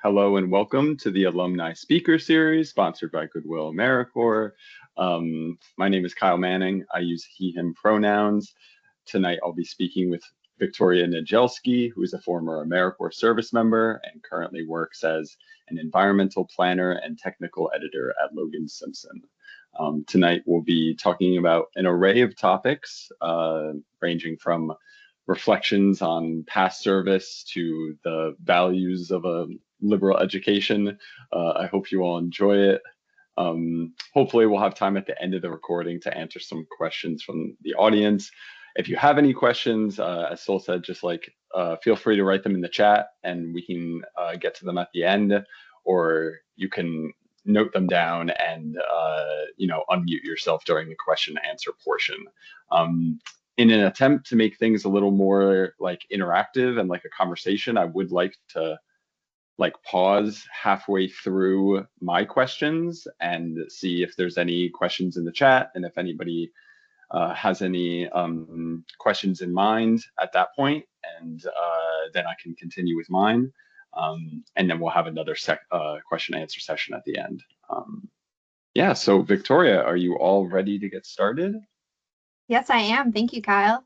Hello and welcome to the Alumni Speaker Series sponsored by Goodwill AmeriCorps. My name is Kyle Manning. I use he, him pronouns. Tonight I'll be speaking with Victoria Niedzielski, who is a former AmeriCorps service member and currently works as an environmental planner and technical editor at Logan Simpson. Tonight we'll be talking about an array of topics ranging from reflections on past service to the values of a liberal education. I hope you all enjoy it. Hopefully we'll have time at the end of the recording to answer some questions from the audience. If you have any questions, as Sol said, just feel free to write them in the chat and we can get to them at the end, or you can note them down and unmute yourself during the question and answer portion. In an attempt to make things a little more interactive and like a conversation, I would like to pause halfway through my questions and see if there's any questions in the chat, and if anybody has any questions in mind at that point, and then I can continue with mine, and then we'll have another question and answer session at the end. Yeah, so Victoria, are you all ready to get started? Yes, I am. Thank you, Kyle.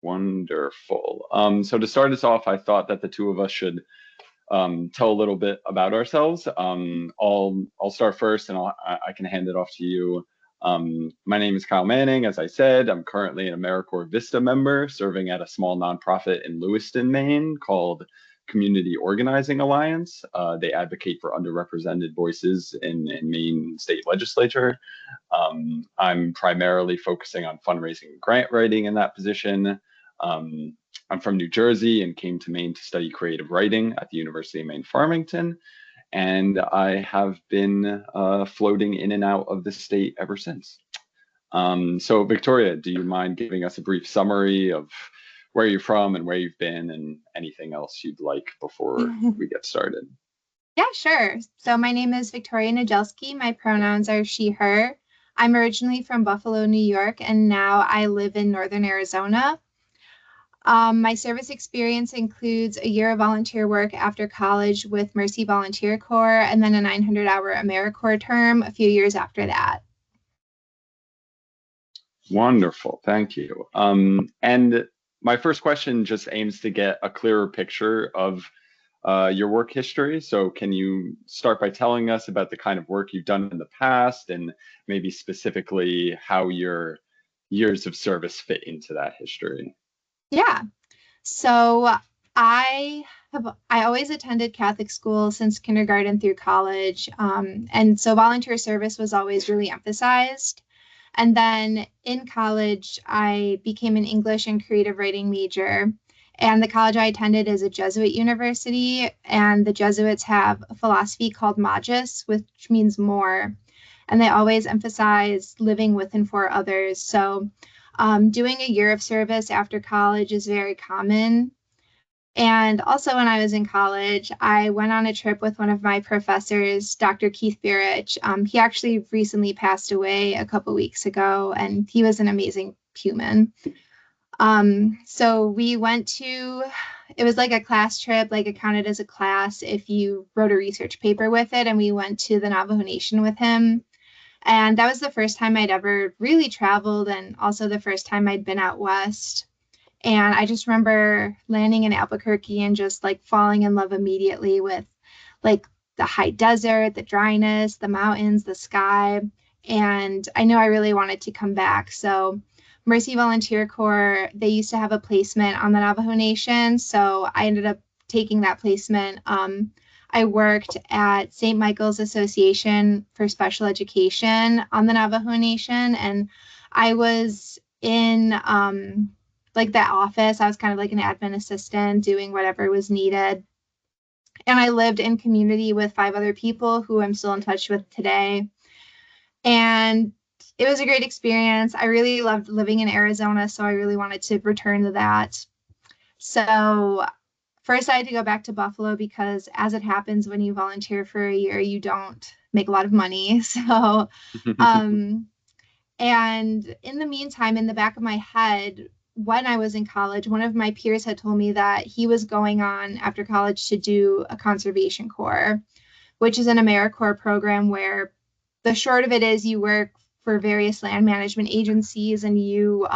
Wonderful. So to start us off, I thought that the two of us should tell a little bit about ourselves. I'll start first, and I can hand it off to you. My name is Kyle Manning. As I said, I'm currently an AmeriCorps VISTA member serving at a small nonprofit in Lewiston, Maine called Community Organizing Alliance. They advocate for underrepresented voices in Maine state legislature. I'm primarily focusing on fundraising and grant writing in that position. I'm from New Jersey and came to Maine to study creative writing at the University of Maine, Farmington. And I have been floating in and out of the state ever since. So Victoria, do you mind giving us a brief summary of where you're from and where you've been and anything else you'd like before we get started? Yeah, sure. So my name is Victoria Niedzielski. My pronouns are she, her. I'm originally from Buffalo, New York, and now I live in Northern Arizona. My service experience includes a year of volunteer work after college with Mercy Volunteer Corps, and then a 900-hour AmeriCorps term a few years after that. Wonderful, thank you. And my first question just aims to get a clearer picture of your work history. So can you start by telling us about the kind of work you've done in the past, and maybe specifically how your years of service fit into that history? Yeah, so I always attended Catholic school since kindergarten through college, and so volunteer service was always really emphasized. And then in college, I became an English and creative writing major. And the college I attended is a Jesuit university, and the Jesuits have a philosophy called magis, which means more. And they always emphasize living with and for others. So doing a year of service after college is very common. And also when I was in college, I went on a trip with one of my professors, Dr. Keith Birich. He actually recently passed away a couple weeks ago, and he was an amazing human. So we went to, it was like a class trip, like it counted as a class if you wrote a research paper with it, and we went to the Navajo Nation with him. And that was the first time I'd ever really traveled, and also the first time I'd been out west. And I just remember landing in Albuquerque and just falling in love immediately with the high desert, the dryness, the mountains, the sky. And I knew I really wanted to come back. So Mercy Volunteer Corps, they used to have a placement on the Navajo Nation. So I ended up taking that placement. I worked at St. Michael's Association for Special Education on the Navajo Nation. And I was in that office. I was kind of like an admin assistant doing whatever was needed. And I lived in community with 5 other people who I'm still in touch with today. And it was a great experience. I really loved living in Arizona, so I really wanted to return to that. So first I had to go back to Buffalo because, as it happens when you volunteer for a year, you don't make a lot of money. So and in the meantime, in the back of my head, when I was in college, one of my peers had told me that he was going on after college to do a conservation corps, which is an AmeriCorps program where the short of it is you work for various land management agencies and you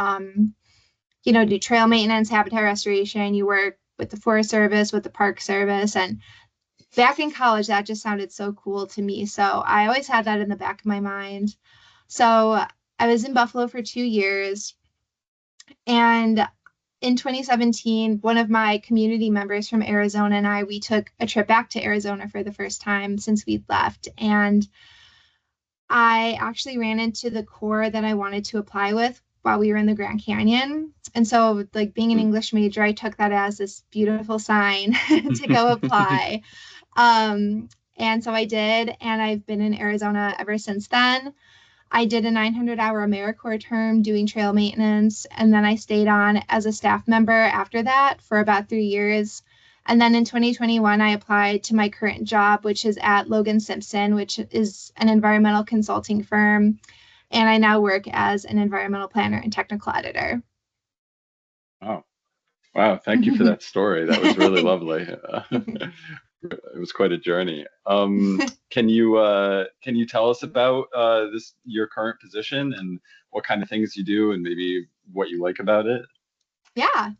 know, do trail maintenance, habitat restoration, you work with the Forest Service, with the Park Service. And back in college, that just sounded so cool to me. So I always had that in the back of my mind. So I was in Buffalo for 2 years. And in 2017, one of my community members from Arizona and we took a trip back to Arizona for the first time since we'd left. And I actually ran into the corps that I wanted to apply with while we were in the Grand Canyon. And so, like, being an English major, I took that as this beautiful sign to go apply. And so I did, and I've been in Arizona ever since then. I did a 900-hour AmeriCorps term doing trail maintenance, and then I stayed on as a staff member after that for about 3 years. And then in 2021, I applied to my current job, which is at Logan Simpson, which is an environmental consulting firm. And I now work as an environmental planner and technical editor. Oh, wow. Thank you for that story. That was really lovely. It was quite a journey. Can you tell us about your current position and what kind of things you do and maybe what you like about it? Yeah.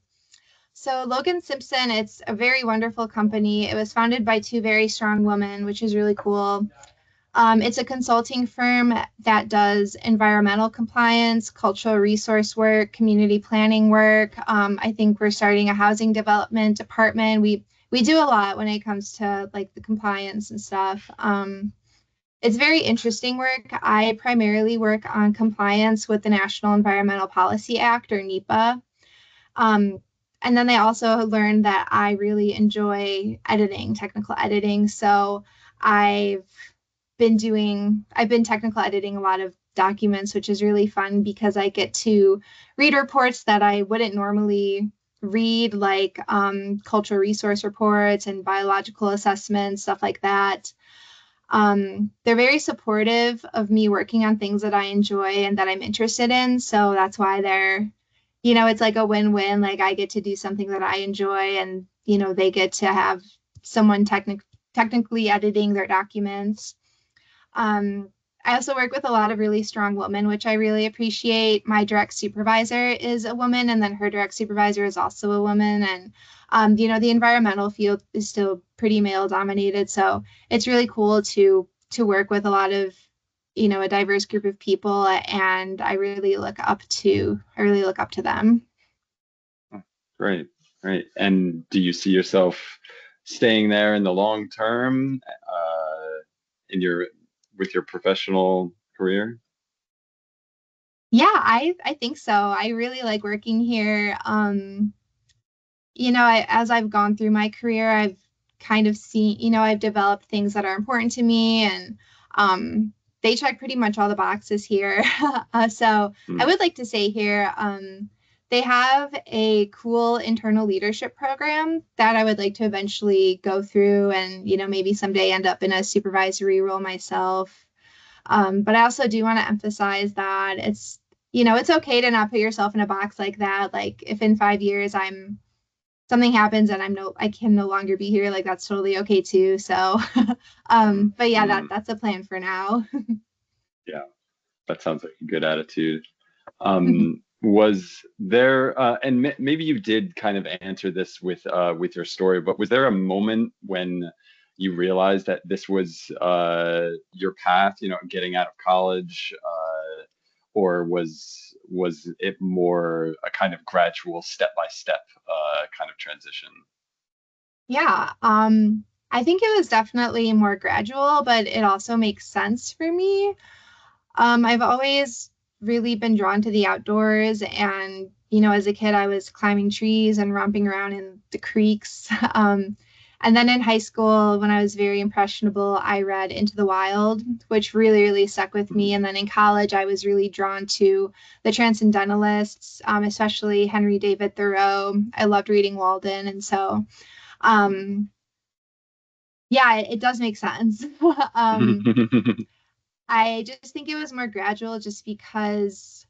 So Logan Simpson, it's a very wonderful company. It was founded by two very strong women, which is really cool. It's a consulting firm that does environmental compliance, cultural resource work, community planning work. I think we're starting a housing development department. We do a lot when it comes to like the compliance and stuff. It's very interesting work. I primarily work on compliance with the National Environmental Policy Act, or NEPA. And then I also learned that I really enjoy editing, technical editing. So I've been technical editing a lot of documents, which is really fun because I get to read reports that I wouldn't normally read, like cultural resource reports and biological assessments, stuff like that. They're very supportive of me working on things that I enjoy and that I'm interested in. So that's why it's like a win-win. Like I get to do something that I enjoy and, they get to have someone technically editing their documents. I also work with a lot of really strong women, which I really appreciate. My direct supervisor is a woman, and then her direct supervisor is also a woman. And, the environmental field is still pretty male dominated. So it's really cool to work with a lot of, a diverse group of people. And I really look up to them. Great. Great. And do you see yourself staying there in the long term, with your professional career? Yeah, I think so. I really like working here. As I've gone through my career, I've kind of seen, I've developed things that are important to me, and they check pretty much all the boxes here. So I would like to say here, they have a cool internal leadership program that I would like to eventually go through and, maybe someday end up in a supervisory role myself. But I also do want to emphasize that it's okay to not put yourself in a box like that. Like if in 5 years something happens and I can no longer be here, like that's totally okay too. So, but yeah, that's a plan for now. Yeah, that sounds like a good attitude. Was there, and maybe you did kind of answer this with your story, but was there a moment when you realized that this was your path, getting out of college, or was it more a kind of gradual step-by-step kind of transition? Yeah, I think it was definitely more gradual, but it also makes sense for me. I've always really been drawn to the outdoors, and as a kid I was climbing trees and romping around in the creeks. And then in high school, when I was very impressionable, I read Into the Wild, which really, really stuck with me. And then in college, I was really drawn to the Transcendentalists, especially Henry David Thoreau. I loved reading Walden. And so, yeah, it does make sense. I just think it was more gradual just because,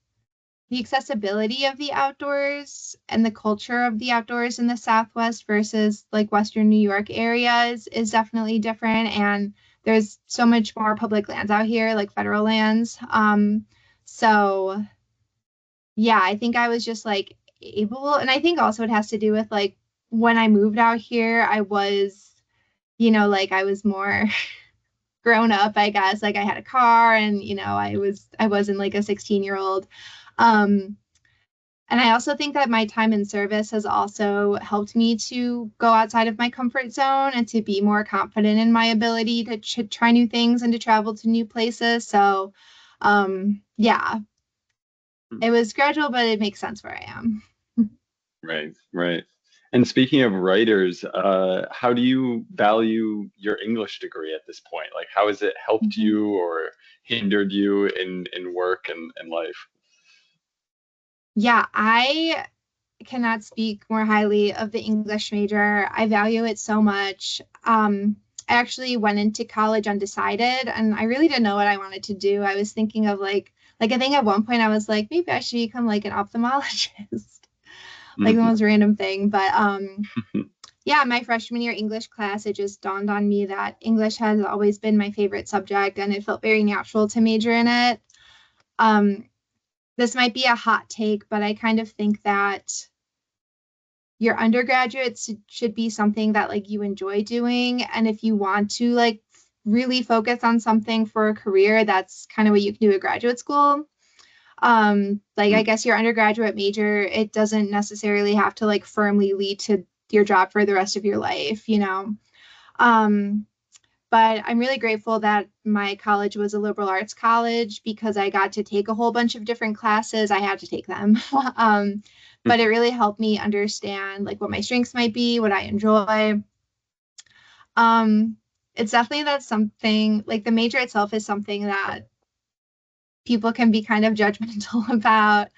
the accessibility of the outdoors and the culture of the outdoors in the Southwest versus like Western New York areas is definitely different. And there's so much more public lands out here, like federal lands. So yeah, I think I was just like able, and I think also it has to do with like when I moved out here, I was, like I was more grown up, I guess. Like I had a car and, I wasn't like a 16-year-old. Um, and I also think that my time in service has also helped me to go outside of my comfort zone and to be more confident in my ability to try new things and to travel to new places. So, yeah, it was gradual, but it makes sense where I am. Right, right. And speaking of writers, how do you value your English degree at this point? Like, how has it helped Mhm. you or hindered you in work and life? Yeah, I cannot speak more highly of the English major. I value it so much. I actually went into college undecided and I really didn't know what I wanted to do. I was thinking of like I think at one point I was like, maybe I should become like an ophthalmologist, like the Hmm. most random thing. But yeah, my freshman year English class, it just dawned on me that English has always been my favorite subject and it felt very natural to major in it. Um, this might be a hot take, but I kind of think that your undergraduates should be something that like you enjoy doing. And if you want to like really focus on something for a career, that's kind of what you can do at graduate school. Like I guess your undergraduate major, it doesn't necessarily have to like firmly lead to your job for the rest of your life. Um, but I'm really grateful that my college was a liberal arts college because I got to take a whole bunch of different classes. I had to take them. But it really helped me understand like what my strengths might be, what I enjoy. Um, it's definitely that's something like the major itself is something that people can be kind of judgmental about.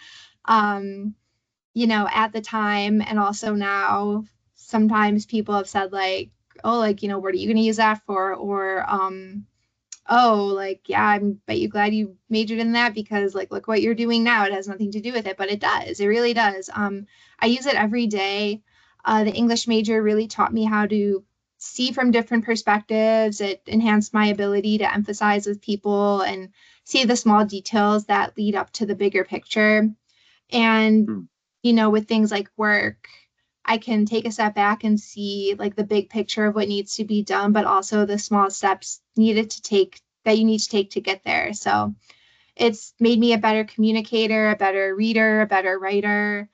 Um, at the time and also now, sometimes people have said like, oh, like, what are you going to use that for? Or, oh, like, yeah, I'm bet you glad you majored in that because like, look what you're doing now. It has nothing to do with it, but it does. It really does. I use it every day. The English major really taught me how to see from different perspectives. It enhanced my ability to emphasize with people and see the small details that lead up to the bigger picture. And, with things like work, I can take a step back and see like the big picture of what needs to be done, but also the small steps needed to take that you need to take to get there. So it's made me a better communicator, a better reader, a better writer.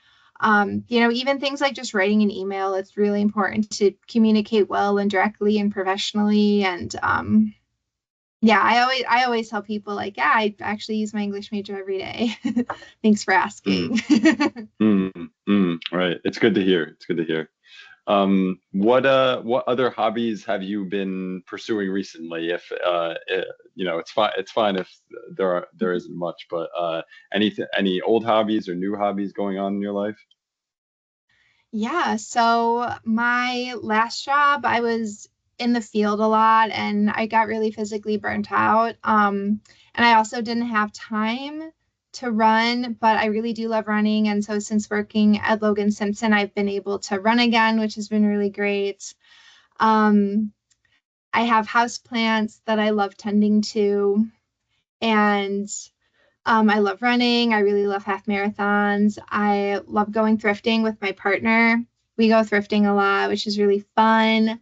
Even things like just writing an email, it's really important to communicate well and directly and professionally. And yeah, I always tell people like, yeah, I actually use my English major every day. Thanks for Mm, asking. right. It's good to hear. It's good to hear. What other hobbies have you been pursuing recently? If it's fine if there isn't much, but any old hobbies or new hobbies going on in your life? Yeah, so my last job, I was in the field a lot and I got really physically burnt out. And I also didn't have time to run, but I really do love running. And so since working at Logan Simpson, I've been able to run again, which has been really great. Um, I have house plants that I love tending to, and I love running. I really love half marathons. I love going thrifting with my partner. We go thrifting a lot, which is really fun.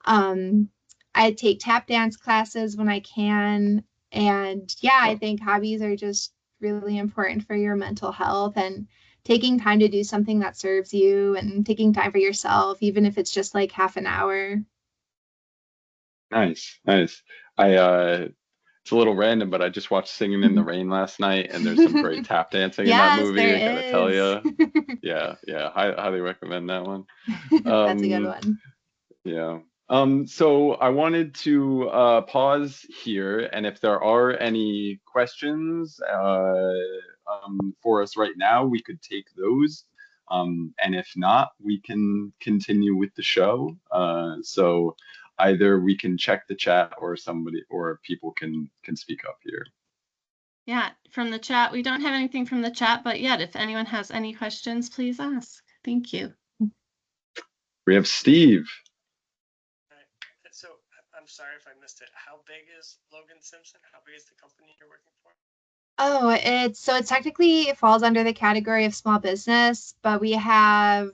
Um, I take tap dance classes when I can. And yeah, I Oh, think hobbies are just really important for your mental health and taking time to do something that serves you and taking time for yourself, even if it's just like half an hour. nice, nice. I It's a little random, but I just watched Singing in the Rain last night, and there's some great tap dancing in that Yes, movie. I gotta there tell is. you, yeah, yeah, highly recommend that one. That's a good Um, one. Yeah. So I wanted to pause here, and if there are any questions for us right now, we could take those. And if not, we can continue with the show. So either we can check the chat, or somebody or people can speak up here. Yeah, from the chat. We don't have anything from the chat, but yet, if anyone has any questions, please ask. Thank you. We have Steve. So I'm sorry if I missed it. How big is Logan Simpson? How big is the company you're working for? Oh, it technically falls under the category of small business, but we have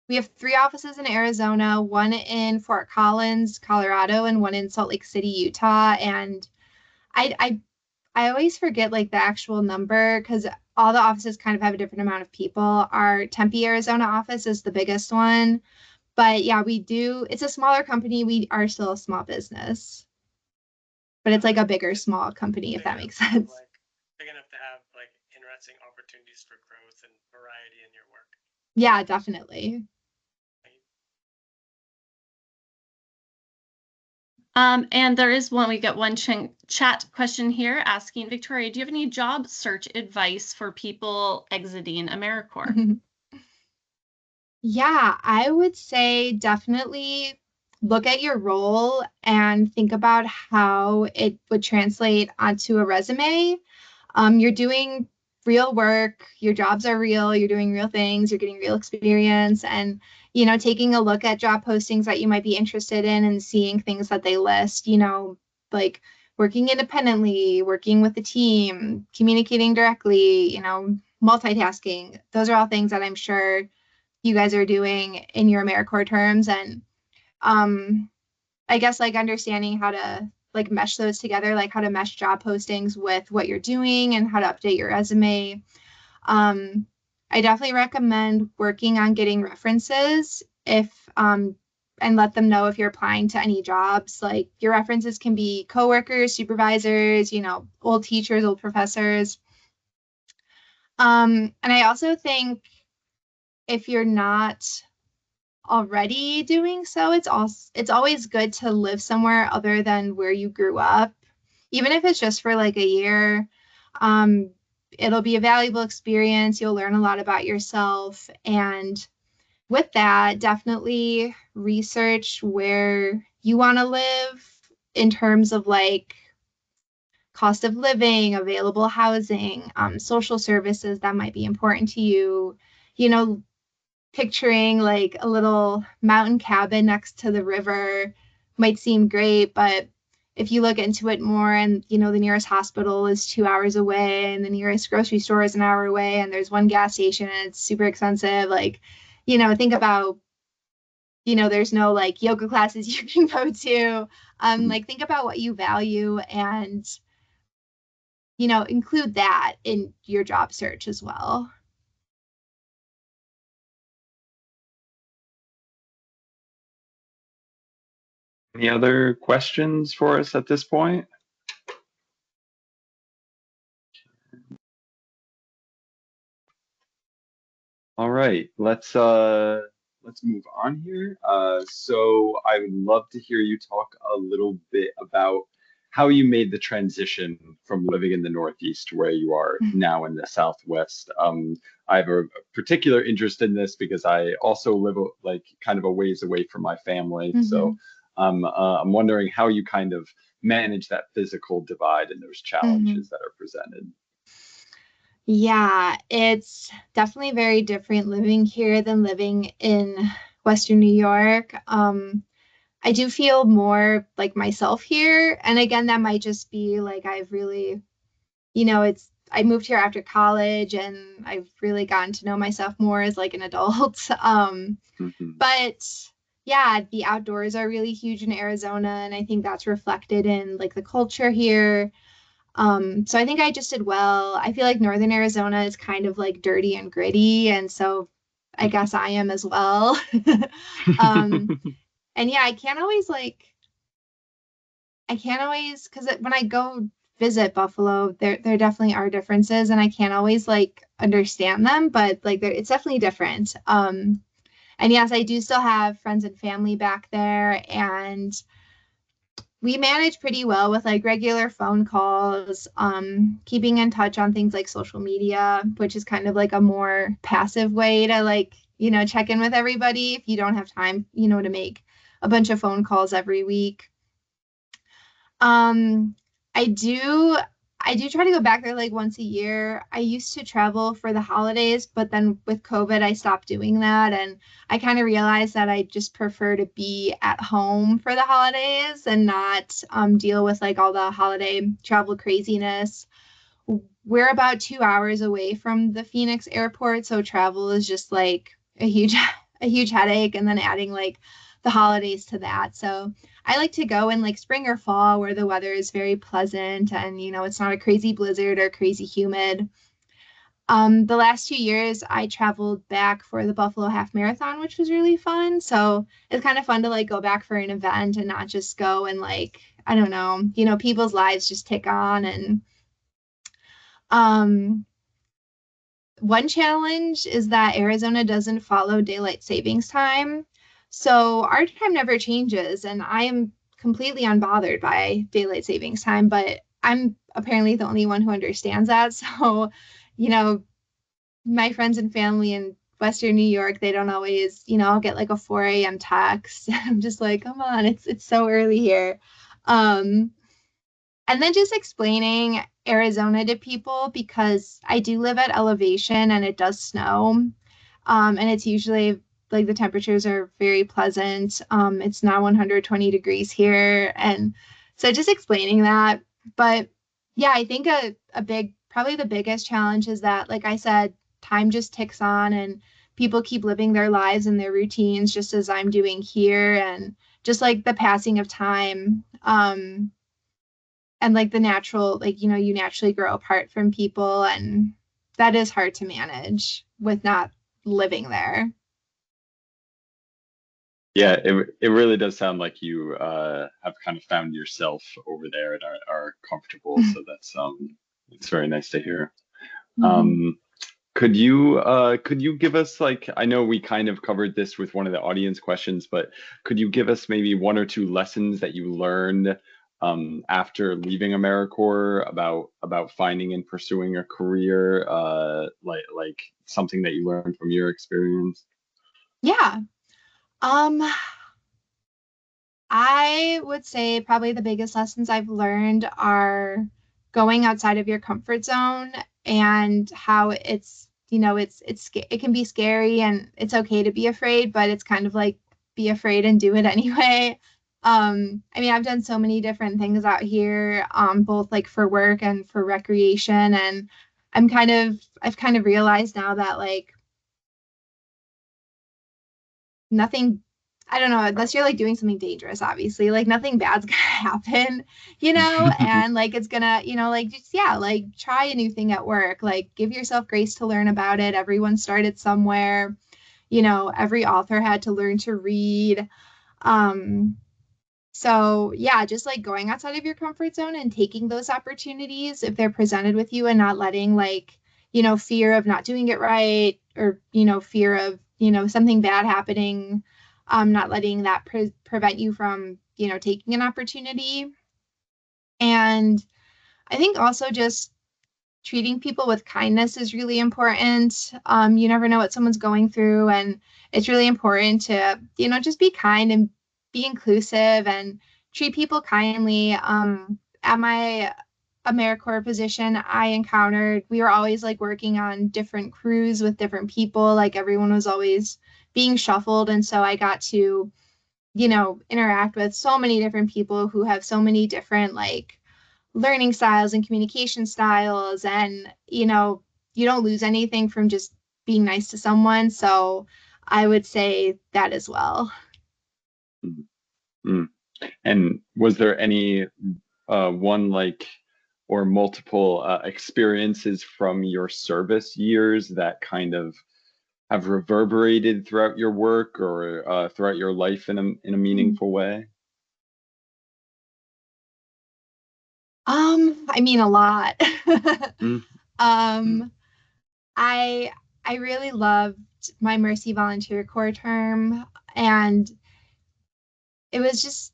3 offices in Arizona, one in Fort Collins, Colorado, and one in Salt Lake City, Utah. And I always forget like the actual number because all the offices kind of have a different amount of people. Our Tempe, Arizona office is the biggest one. But yeah, it's a smaller company. We are still a small business. But it's like a bigger small company, if that makes sense. Like big enough to have like interesting opportunities for growth and variety in your work. Yeah, definitely. And there is we get one chat question here asking, Victoria, do you have any job search advice for people exiting AmeriCorps? Yeah, I would say definitely look at your role and think about how it would translate onto a resume. You're doing real work, your jobs are real, you're doing real things, you're getting real experience, and taking a look at job postings that you might be interested in and seeing things that they list, like working independently, working with the team, communicating directly, multitasking. Those are all things that I'm sure you guys are doing in your AmeriCorps terms. And I guess like understanding how to like mesh those together, like how to mesh job postings with what you're doing and how to update your resume. I definitely recommend working on getting references and let them know if you're applying to any jobs. Like your references can be coworkers, supervisors, old teachers, old professors. And I also think if you're not already doing so, it's always good to live somewhere other than where you grew up, even if it's just for like a year. It'll be a valuable experience. You'll learn a lot about yourself, and with that, definitely research where you want to live in terms of like cost of living, available housing, social services that might be important to you. Picturing like a little mountain cabin next to the river might seem great, but if you look into it more and the nearest hospital is 2 hours away and the nearest grocery store is an hour away and there's one gas station and it's super expensive, like think about there's no like yoga classes you can go to, like think about what you value and include that in your job search as well. Any other questions for us at this point? All right, let's move on here. So I would love to hear you talk a little bit about how you made the transition from living in the Northeast to where you are now in the Southwest. I have a particular interest in this because I also live like kind of a ways away from my family. So I'm wondering how you kind of manage that physical divide and those challenges that are presented. Yeah, it's definitely very different living here than living in Western New York. I do feel more like myself here. And again, that might just be like I've really, I moved here after college and I've really gotten to know myself more as like an adult. But yeah, the outdoors are really huge in Arizona, and I think that's reflected in like the culture here. So I think I just did well. I feel like Northern Arizona is kind of like dirty and gritty, and so I guess I am as well. And yeah, I can't always because when I go visit Buffalo, there definitely are differences, and I can't always like understand them, but like it's definitely different. And yes, I do still have friends and family back there, and we manage pretty well with like regular phone calls, keeping in touch on things like social media, which is kind of like a more passive way to like, check in with everybody if you don't have time, to make a bunch of phone calls every week. I do I do try to go back there like once a year. I used to travel for the holidays, but then with COVID, I stopped doing that. And I kind of realized that I just prefer to be at home for the holidays and not deal with like all the holiday travel craziness. We're about 2 hours away from the Phoenix airport, so travel is just like a huge, a huge headache. And then adding like the holidays to that. So I like to go in like spring or fall where the weather is very pleasant and, it's not a crazy blizzard or crazy humid. The last 2 years, I traveled back for the Buffalo Half Marathon, which was really fun. So it's kind of fun to like go back for an event and not just go and like, I don't know, people's lives just tick on. And one challenge is that Arizona doesn't follow daylight savings time. So our time never changes, and I am completely unbothered by daylight savings time, but I'm apparently the only one who understands that. So, my friends and family in Western New York, they don't always, I'll get like a 4 a.m. text. I'm just like, come on, it's so early here. And then just explaining Arizona to people, because I do live at elevation and it does snow. And it's usually like the temperatures are very pleasant. It's now 120 degrees here. And so just explaining that. But yeah, I think probably the biggest challenge is that, like I said, time just ticks on and people keep living their lives and their routines just as I'm doing here. And just like the passing of time. And like the natural, like, you naturally grow apart from people, and that is hard to manage with not living there. Yeah, it really does sound like you have kind of found yourself over there and are comfortable. So that's it's very nice to hear. Mhm. Could you give us, like, I know we kind of covered this with one of the audience questions, but could you give us maybe one or two lessons that you learned after leaving AmeriCorps about finding and pursuing a career, like something that you learned from your experience? Yeah. I would say probably the biggest lessons I've learned are going outside of your comfort zone, and how it can be scary and it's okay to be afraid, but it's kind of like be afraid and do it anyway. I mean, I've done so many different things out here, both like for work and for recreation, and I've kind of realized now that like nothing, I don't know, unless you're like doing something dangerous, obviously, like nothing bad's gonna happen, and like it's gonna, like just, yeah, like try a new thing at work, like give yourself grace to learn about it. Everyone started somewhere, every author had to learn to read. So yeah, just like going outside of your comfort zone and taking those opportunities if they're presented with you, and not letting like, fear of not doing it right, or, fear of, something bad happening, not letting that prevent you from, taking an opportunity. And I think also just treating people with kindness is really important. You never know what someone's going through, and it's really important to, just be kind and be inclusive and treat people kindly. At my AmeriCorps position, we were always like working on different crews with different people. Like everyone was always being shuffled. And so I got to, interact with so many different people who have so many different like learning styles and communication styles. And, you don't lose anything from just being nice to someone. So I would say that as well. Mm-hmm. And was there any one, like, or multiple experiences from your service years that kind of have reverberated throughout your work or throughout your life in a meaningful way? I mean, a lot. Mm. I I really loved my Mercy Volunteer Corps term, and it was just,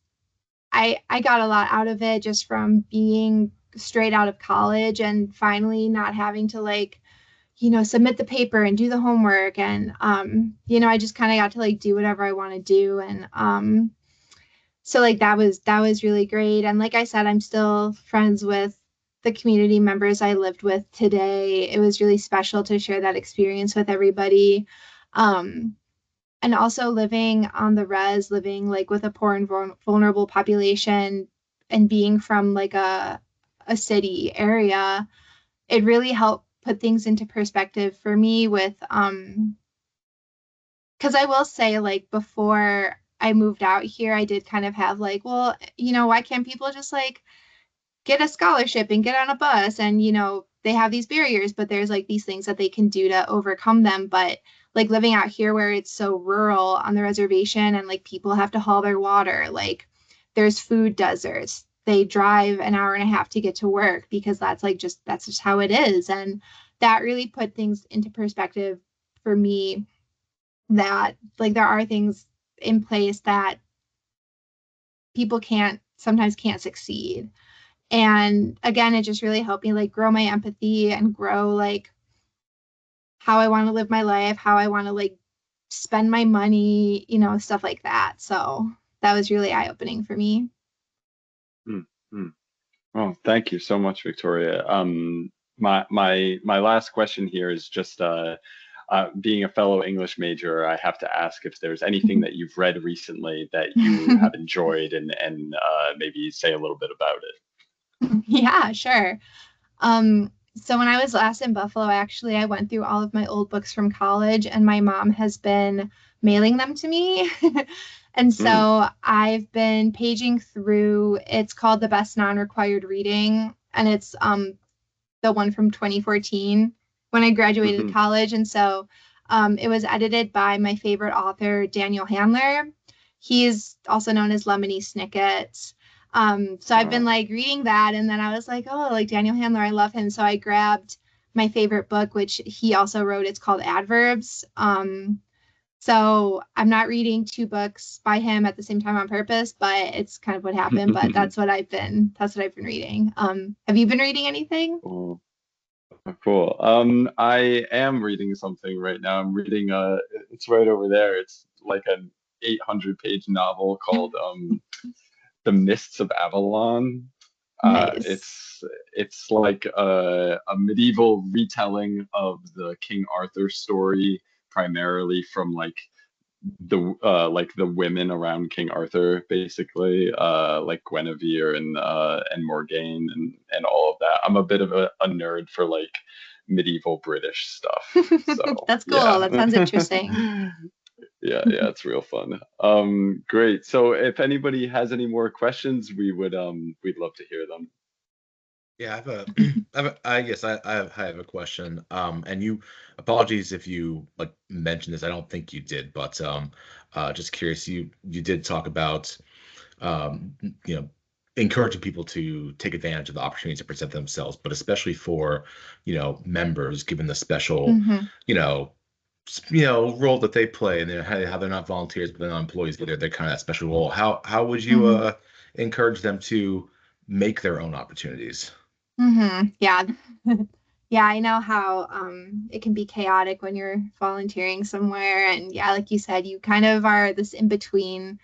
I got a lot out of it just from being straight out of college and finally not having to like, submit the paper and do the homework. And, I just kind of got to like do whatever I want to do. And so like that was really great. And like I said, I'm still friends with the community members I lived with today. It was really special to share that experience with everybody. And also living on the res, living like with a poor and vulnerable population and being from like a city area, it really helped put things into perspective for me with, because I will say, like, before I moved out here, I did kind of have like, well, why can't people just like get a scholarship and get on a bus? And, they have these barriers, but there's like these things that they can do to overcome them. But like living out here where it's so rural on the reservation and like people have to haul their water, like there's food deserts. They drive an hour and a half to get to work because that's just how it is. And that really put things into perspective for me, that like there are things in place that people sometimes can't succeed. And again, it just really helped me like grow my empathy and grow like how I want to live my life, how I want to like spend my money, stuff like that. So that was really eye-opening for me. Mm-hmm. Well, thank you so much, Victoria. My last question here is just being a fellow English major, I have to ask if there's anything that you've read recently that you have enjoyed and maybe say a little bit about it. Yeah, sure. So when I was last in Buffalo, actually, I went through all of my old books from college, and my mom has been mailing them to me. And so I've been paging through, it's called The Best Non-Required Reading, and it's the one from 2014 when I graduated college. And so it was edited by my favorite author, Daniel Handler. He's also known as Lemony Snicket. So I've been like reading that, and then I was like, oh, like Daniel Handler, I love him. So I grabbed my favorite book, which he also wrote. It's called Adverbs. So I'm not reading two books by him at the same time on purpose, but it's kind of what happened. But that's what I've been reading. Have you been reading anything? Cool. I am reading something right now. I'm reading it's right over there. It's like an 800-page novel called The Mists of Avalon. Nice. It's like a medieval retelling of the King Arthur story, primarily from like the women around King Arthur, basically, like Guinevere and Morgane and all of that. I'm a bit of a nerd for like medieval British stuff. So that's cool. Yeah. That sounds interesting. Yeah, it's real fun. Great. So if anybody has any more questions, we'd love to hear them. Yeah, I have a question. And you, apologies if you like mentioned this. I don't think you did, but just curious. You did talk about encouraging people to take advantage of the opportunities to present themselves, but especially for members, given the special role that they play, and how they're not volunteers but they're not employees, but they're kind of that special role. How would you encourage them to make their own opportunities? Yeah. Yeah, I know how it can be chaotic when you're volunteering somewhere. And yeah, like you said, you kind of are this in-between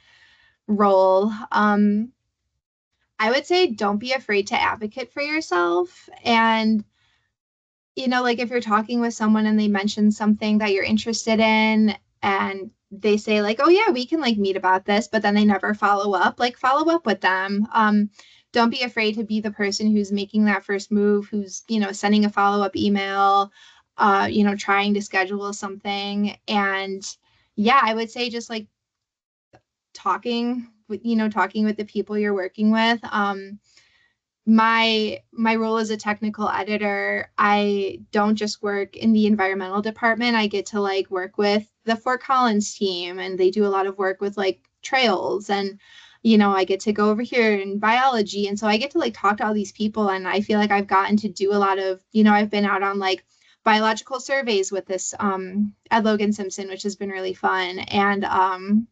role. I would say don't be afraid to advocate for yourself. And, like if you're talking with someone and they mention something that you're interested in and they say like, oh yeah, we can like meet about this, but then they never follow up, like follow up with them. Don't be afraid to be the person who's making that first move, who's, sending a follow-up email, trying to schedule something. And yeah, I would say just like talking with the people you're working with. My role as a technical editor, I don't just work in the environmental department. I get to like work with the Fort Collins team, and they do a lot of work with like trails, and I get to go over here in biology. And so I get to like talk to all these people, and I feel like I've gotten to do a lot of, I've been out on like biological surveys with this at Logan Simpson, which has been really fun. And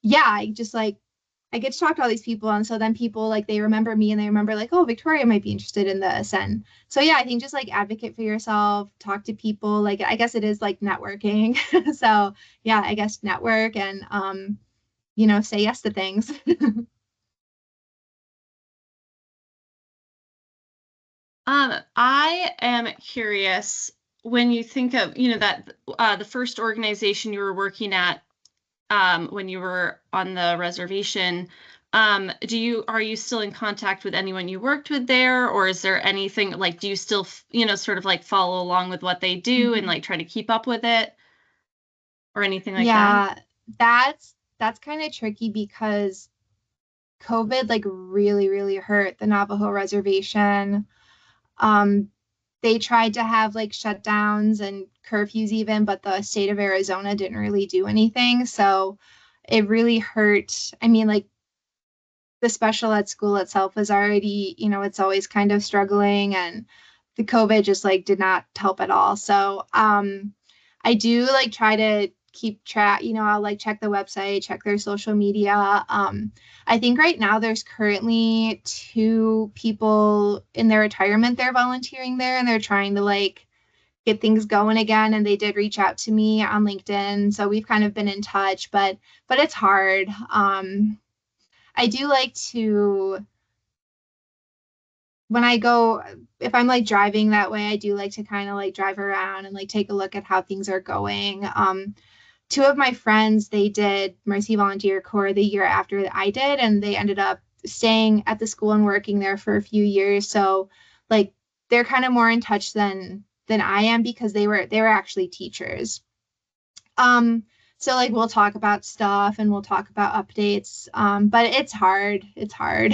yeah, I get to talk to all these people. And so then people like, they remember me and they remember like, oh, Victoria might be interested in this. And so, yeah, I think just like advocate for yourself, talk to people. Like, I guess it is like networking. So yeah, I guess network and, say yes to things. I am curious, when you think of, that the first organization you were working at when you were on the reservation, are you still in contact with anyone you worked with there, or is there anything like, do you still, sort of like follow along with what they do and like try to keep up with it or anything like that? Yeah, that's kind of tricky because COVID like really, really hurt the Navajo reservation. They tried to have like shutdowns and curfews even, but the state of Arizona didn't really do anything. So it really hurt. I mean, like the special ed school itself was already, it's always kind of struggling, and the COVID just like did not help at all. So I do like try to keep track, I'll like check the website, check their social media. I think right now there's currently 2 people in their retirement, they're volunteering there, and they're trying to like get things going again. And they did reach out to me on LinkedIn. So we've kind of been in touch, but it's hard. I do like to, when I go, if I'm like driving that way, I do like to kind of like drive around and like take a look at how things are going. 2 of my friends, they did Mercy Volunteer Corps the year after I did, and they ended up staying at the school and working there for a few years. So like they're kind of more in touch than I am, because they were actually teachers. So like we'll talk about stuff and we'll talk about updates. But it's hard. It's hard.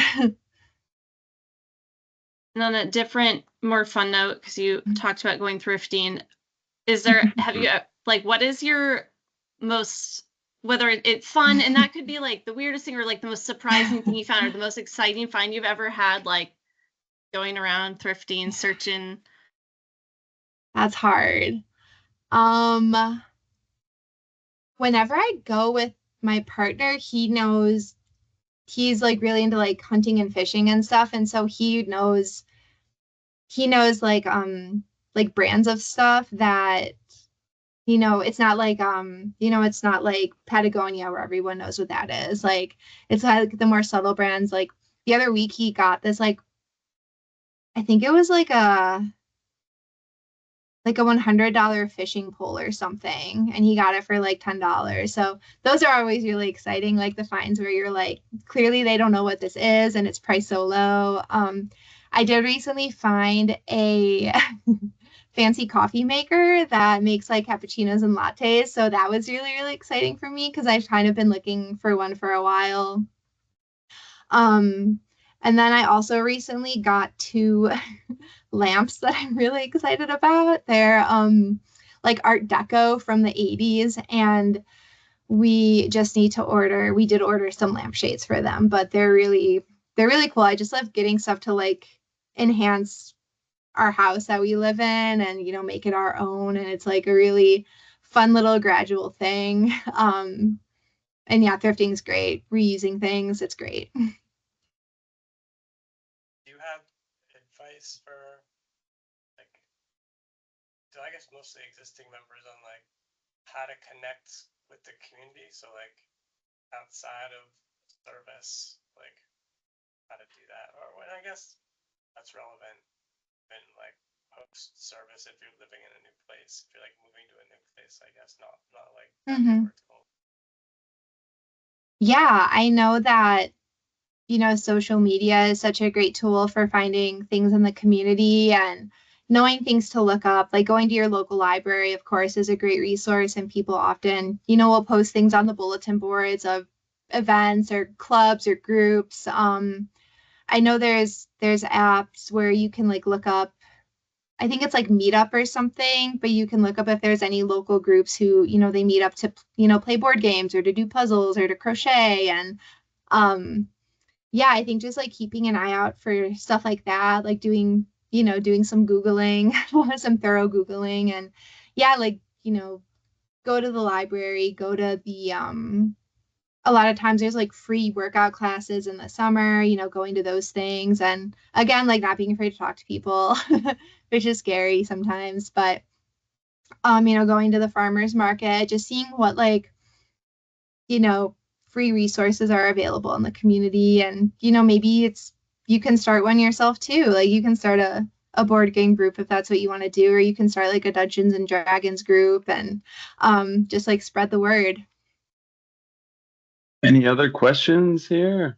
And on a different, more fun note, because you talked about going thrifting, have you, like, what is your most, whether it's fun, and that could be like the weirdest thing or like the most surprising thing you found or the most exciting find you've ever had, like going around thrifting, searching? That's hard. Whenever I go with my partner, he knows he's like really into like hunting and fishing and stuff, and so he knows like brands of stuff that it's not like it's not like Patagonia where everyone knows what that is. Like it's like the more subtle brands. Like the other week he got this, like I think it was like a $100 fishing pole or something, and he got it for like $10. So those are always really exciting, like the finds where you're like, clearly they don't know what this is and it's priced so low. I did recently find a fancy coffee maker that makes like cappuccinos and lattes, so that was really, really exciting for me because I've kind of been looking for one for a while. And then I also recently got 2 lamps that I'm really excited about. They're like Art Deco from the 80s, and we did order some lampshades for them, but they're really cool. I just love getting stuff to like enhance our house that we live in and make it our own, and it's like a really fun little gradual thing. And yeah, thrifting's great. Reusing things, it's great. Do you have advice for, like, I guess mostly existing members on like how to connect with the community? So like outside of service, like how to do that, or when I guess that's relevant in like post service if you're living in a new place, if you're like moving to a new place, I guess not like vertical. Yeah, I know that social media is such a great tool for finding things in the community and knowing things to look up. Like going to your local library, of course, is a great resource, and people often, will post things on the bulletin boards of events or clubs or groups. I know there's apps where you can like look up, I think it's like Meetup or something, but you can look up if there's any local groups who, they meet up to, play board games or to do puzzles or to crochet. And yeah, I think just like keeping an eye out for stuff like that, like doing some Googling, some thorough Googling, and yeah, like, go to the library, go to the, a lot of times there's like free workout classes in the summer, going to those things. And again, like not being afraid to talk to people, which is scary sometimes, but, going to the farmer's market, just seeing what like, free resources are available in the community. And, maybe you can start one yourself too. Like you can start a a board game group if that's what you want to do, or you can start like a Dungeons and Dragons group and just like spread the word. Any other questions here?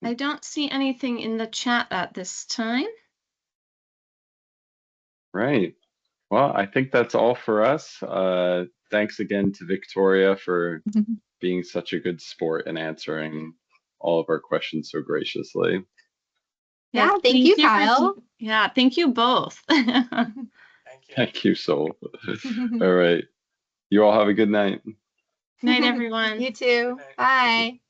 I don't see anything in the chat at this time. Right. Well, I think that's all for us. Thanks again to Victoria for being such a good sport and answering all of our questions so graciously. Yeah, thank you, for- Kyle. Yeah, thank you both. Thank you. Thank you, Sol. All right. You all have a good night. Night, everyone. You too. Good night. Bye.